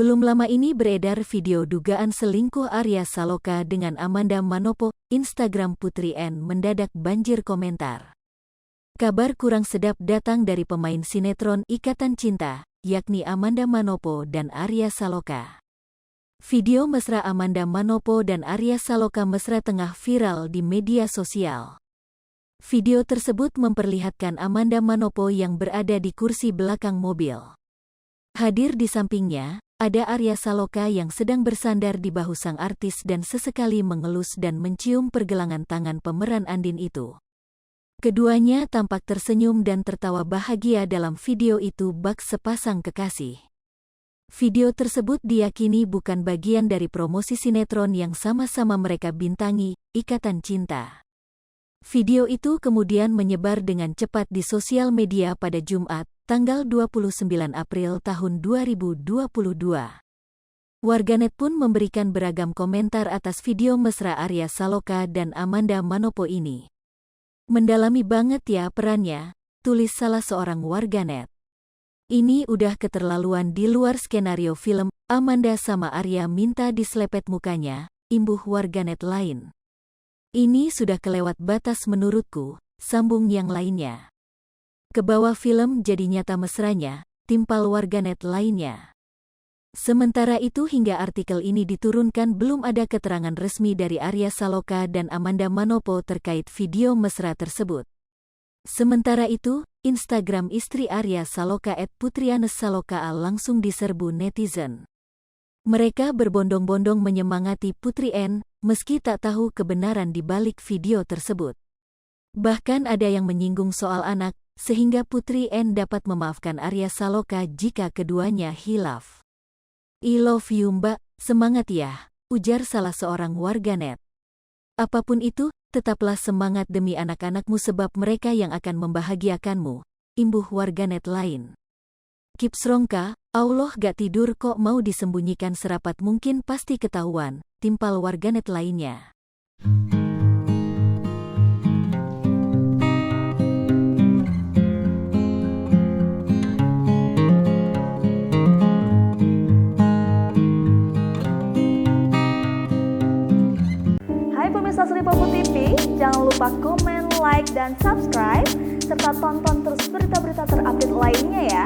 Belum lama ini beredar video dugaan selingkuh Arya Saloka dengan Amanda Manopo. Instagram Putri N mendadak banjir komentar. Kabar kurang sedap datang dari pemain sinetron Ikatan Cinta, yakni Amanda Manopo dan Arya Saloka. Video mesra Amanda Manopo dan Arya Saloka mesra tengah viral di media sosial. Video tersebut memperlihatkan Amanda Manopo yang berada di kursi belakang mobil. Hadir di sampingnya, ada Arya Saloka yang sedang bersandar di bahu sang artis dan sesekali mengelus dan mencium pergelangan tangan pemeran Andin itu. Keduanya tampak tersenyum dan tertawa bahagia dalam video itu bak sepasang kekasih. Video tersebut diyakini bukan bagian dari promosi sinetron yang sama-sama mereka bintangi, Ikatan Cinta. Video itu kemudian menyebar dengan cepat di sosial media pada Jumat, tanggal 29 April tahun 2022. Warganet pun memberikan beragam komentar atas video mesra Arya Saloka dan Amanda Manopo ini. Mendalami banget ya perannya, tulis salah seorang warganet. Ini udah keterlaluan di luar skenario film, Amanda sama Arya minta dislepet mukanya, imbuh warganet lain. Ini sudah kelewat batas menurutku, sambung yang lainnya. Kebawa film jadi nyata mesranya, timpal warganet lainnya. Sementara itu hingga artikel ini diturunkan belum ada keterangan resmi dari Arya Saloka dan Amanda Manopo terkait video mesra tersebut. Sementara itu, Instagram istri Arya Saloka @putrianes_saloka langsung diserbu netizen. Mereka berbondong-bondong menyemangati Putri N, meski tak tahu kebenaran di balik video tersebut. Bahkan ada yang menyinggung soal anak, sehingga Putri N dapat memaafkan Arya Saloka jika keduanya hilaf. "I love you mbak, semangat ya," ujar salah seorang warganet. "Apapun itu, tetaplah semangat demi anak-anakmu sebab mereka yang akan membahagiakanmu," imbuh warganet lain. "Keep strong Kak, Allah gak tidur kok mau disembunyikan serapat mungkin pasti ketahuan," timpal warganet lainnya. Hai pemirsa Sri Popo TV, jangan lupa komen, like, dan subscribe, serta tonton terus berita-berita terupdate lainnya ya.